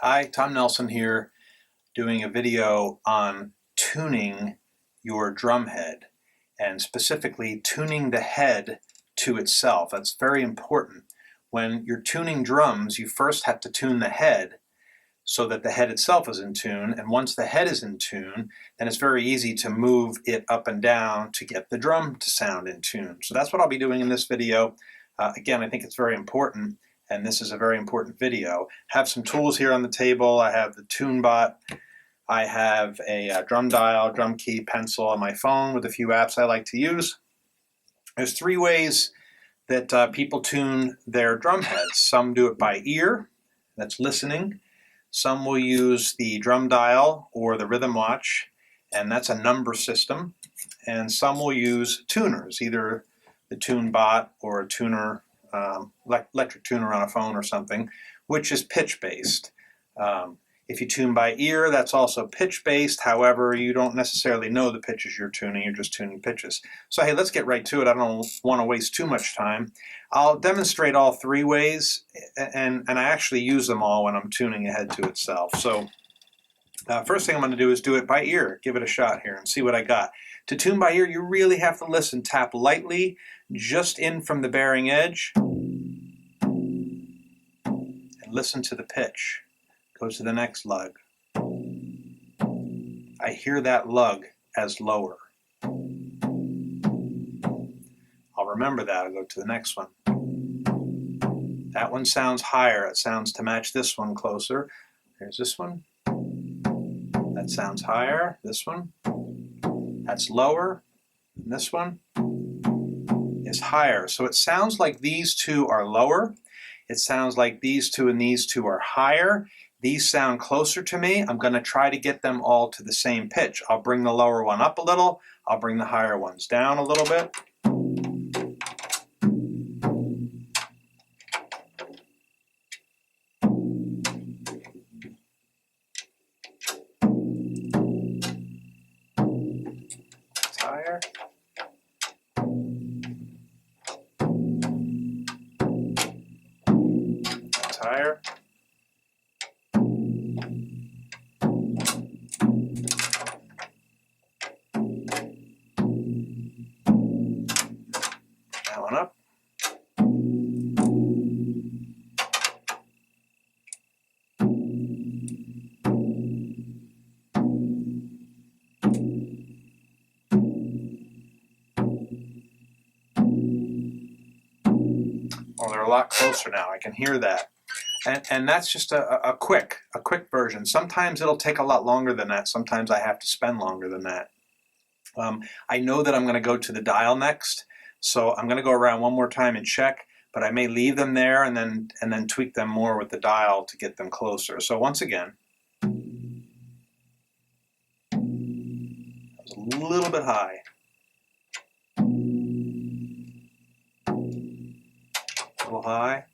Hi, Tom Nelson here, doing a video on tuning your drum head, and specifically tuning the head to itself. That's very important. When you're tuning drums, you first have to tune the head so that the head itself is in tune, and once the head is in tune, then it's very easy to move it up and down to get the drum to sound in tune. So that's what I'll be doing in this video. Again, I think it's very important, and this is a very important video. I have some tools here on the table. I have the TuneBot. I have a drum dial, drum key, pencil on my phone with a few apps I like to use. There's three ways that people tune their drum heads. Some do it by ear, that's listening. Some will use the drum dial or the rhythm watch, and that's a number system. And some will use tuners, either the TuneBot or a tuner, electric tuner on a phone or something, which is pitch-based. If you tune by ear, that's also pitch-based. However, you don't necessarily know the pitches you're tuning. You're just tuning pitches. So hey, let's get right to it. I don't want to waste too much time. I'll demonstrate all three ways, and I actually use them all when I'm tuning a head to itself. So first thing I'm going to do is do it by ear. Give it a shot here and see what I got. To tune by ear, you really have to listen. Tap lightly, just in from the bearing edge, and listen to the pitch. Go to the next lug. I hear that lug as lower. I'll remember that. I'll go to the next one. That one sounds higher. It sounds to match this one closer. Here's this one. That sounds higher. This one. That's lower. And this one is higher. So it sounds like these two are lower. It sounds like these two and these two are higher. These sound closer to me. I'm going to try to get them all to the same pitch. I'll bring the lower one up a little. I'll bring the higher ones down a little bit. It's higher. It's higher. That one up. Well, they're a lot closer now. I can hear that. And that's just a quick version. Sometimes it'll take a lot longer than that. Sometimes I have to spend longer than that. I know that I'm going to go to the dial next, so I'm going to go around one more time and check, but I may leave them there and then tweak them more with the dial to get them closer. So once again, that was a little bit high. A little high.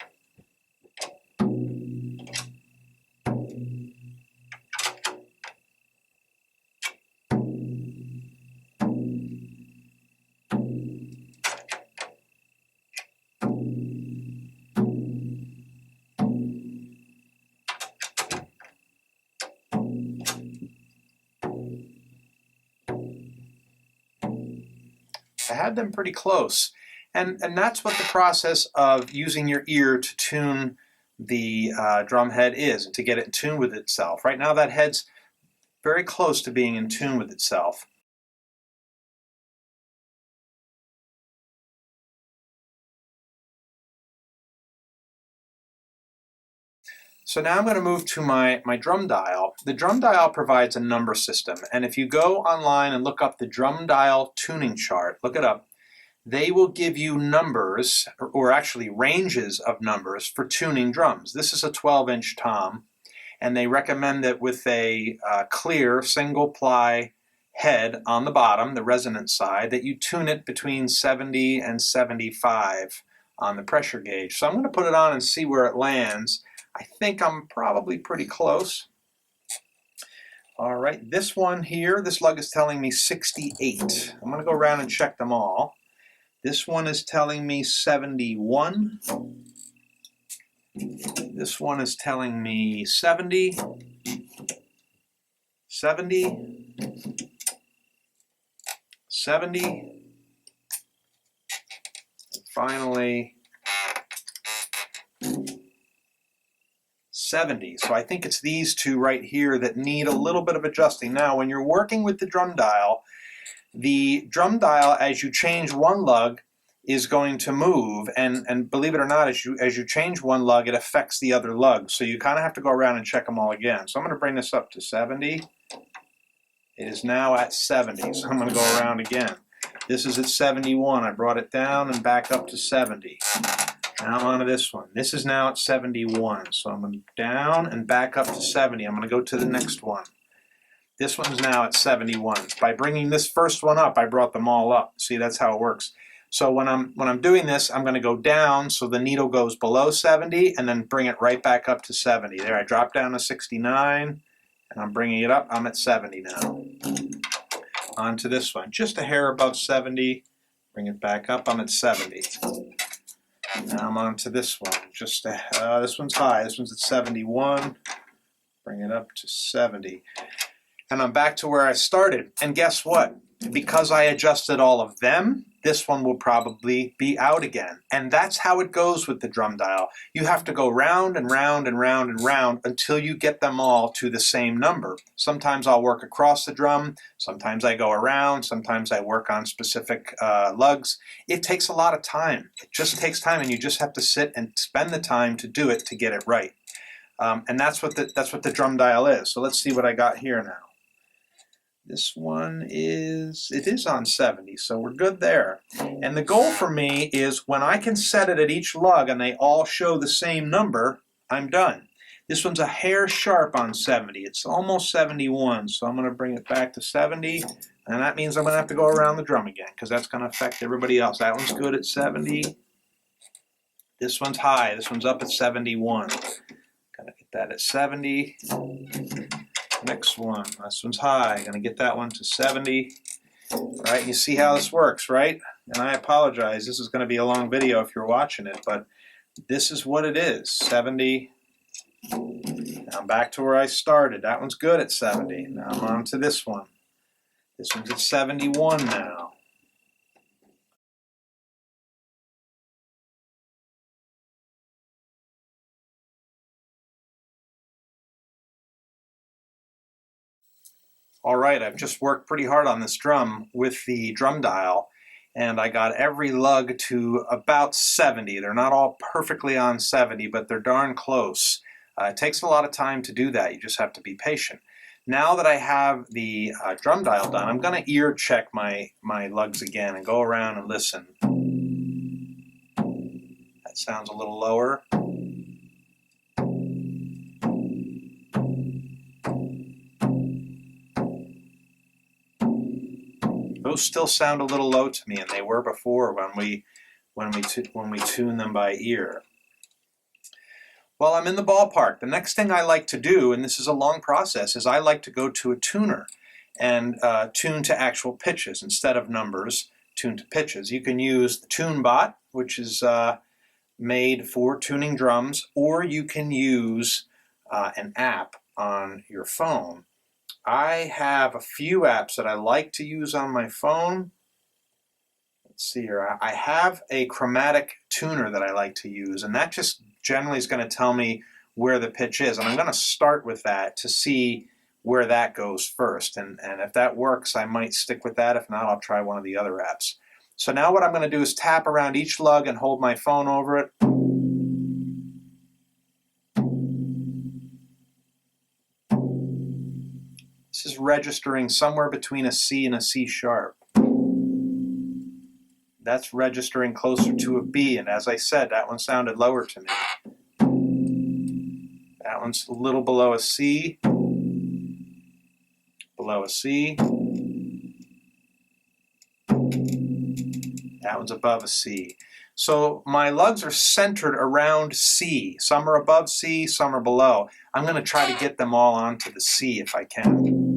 I had them pretty close, and that's what the process of using your ear to tune the drum head is, and to get it in tune with itself. Right now that head's very close to being in tune with itself. So now I'm going to move to my drum dial. The drum dial provides a number system, and if you go online and look up the drum dial tuning chart, look it up, they will give you numbers, or actually ranges of numbers for tuning drums. This is a 12-inch tom, and they recommend that with a clear single-ply head on the bottom, the resonance side, that you tune it between 70 and 75 on the pressure gauge. So I'm going to put it on and see where it lands. I think I'm probably pretty close. All right, this one here, this lug is telling me 68. I'm going to go around and check them all. This one is telling me 71. This one is telling me 70, 70, 70, and finally 70. So I think it's these two right here that need a little bit of adjusting. Now, when you're working with the drum dial, as you change one lug, is going to move, and believe it or not, as you change one lug, it affects the other lug. So you kind of have to go around and check them all again. So I'm going to bring this up to 70. It is now at 70, so I'm going to go around again. This is at 71. I brought it down and back up to 70. Now I'm on to this one. This is now at 71, so I'm going to down and back up to 70. I'm going to go to the next one. This one's now at 71. By bringing this first one up, I brought them all up. See, that's how it works. So when I'm doing this, I'm going to go down so the needle goes below 70 and then bring it right back up to 70. There, I dropped down to 69 and I'm bringing it up. I'm at 70 now. On to this one, just a hair above 70. Bring it back up. I'm at 70. Now I'm on to this one. This one's high. This one's at 71. Bring it up to 70. And I'm back to where I started. And guess what? Because I adjusted all of them, this one will probably be out again. And that's how it goes with the drum dial. You have to go round and round and round and round until you get them all to the same number. Sometimes I'll work across the drum. Sometimes I go around. Sometimes I work on specific lugs. It takes a lot of time. It just takes time, and you just have to sit and spend the time to do it to get it right. And that's what the drum dial is. So let's see what I got here now. This one is on 70, so we're good there. And the goal for me is when I can set it at each lug and they all show the same number, I'm done. This one's a hair sharp on 70. It's almost 71, so I'm going to bring it back to 70. And that means I'm going to have to go around the drum again because that's going to affect everybody else. That one's good at 70. This one's high. This one's up at 71. Got to get that at 70. Next one, this one's high. Gonna get that one to 70. Right, you see how this works, right? And I apologize, this is gonna be a long video if you're watching it, but this is what it is, 70. Now I'm back to where I started. That one's good at 70. Now I'm on to this one. This one's at 71 now. All right, I've just worked pretty hard on this drum with the drum dial, and I got every lug to about 70. They're not all perfectly on 70, but they're darn close. It takes a lot of time to do that. You just have to be patient. Now that I have the drum dial done, I'm going to ear check my lugs again and go around and listen. That sounds a little lower. Those still sound a little low to me, and they were before when we tune them by ear. Well, I'm in the ballpark. The next thing I like to do, and this is a long process, is I like to go to a tuner and tune to actual pitches instead of numbers. Tune to pitches. You can use the TuneBot, which is made for tuning drums, or you can use an app on your phone. I have a few apps that I like to use on my phone. Let's see here. I have a Chromatic Tuner that I like to use, and that just generally is going to tell me where the pitch is. And I'm going to start with that to see where that goes first. And if that works, I might stick with that. If not, I'll try one of the other apps. So now what I'm going to do is tap around each lug and hold my phone over it. This is registering somewhere between a C and a C sharp. That's registering closer to a B, and as I said, that one sounded lower to me. That one's a little below a C, below a C. That one's above a C. So my lugs are centered around C. Some are above C, some are below. I'm going to try to get them all onto the C if I can.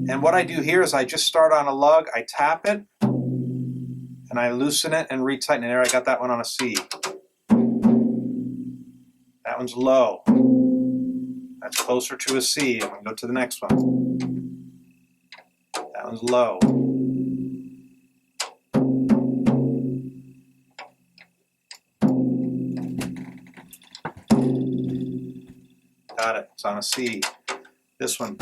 And what I do here is I just start on a lug, I tap it, and I loosen it and retighten it. There, I got that one on a C. That one's low. That's closer to a C. I'm going to go to the next one. That one's low. Got it. It's on a C. This one.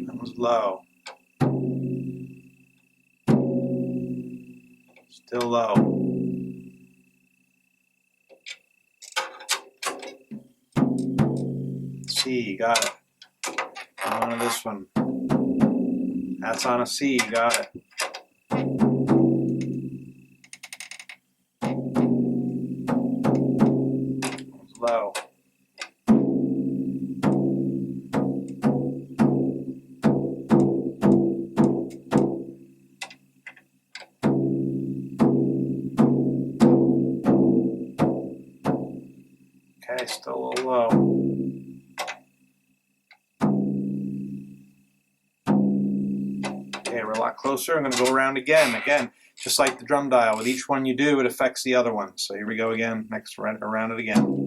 That one's low. Still low. C, got it. On to this one. That's on a C, got it. Low. Okay, still a little low. Okay, we're a lot closer. I'm going to go around again. Again, just like the drum dial. With each one you do, it affects the other one. So here we go again. Next, around it again.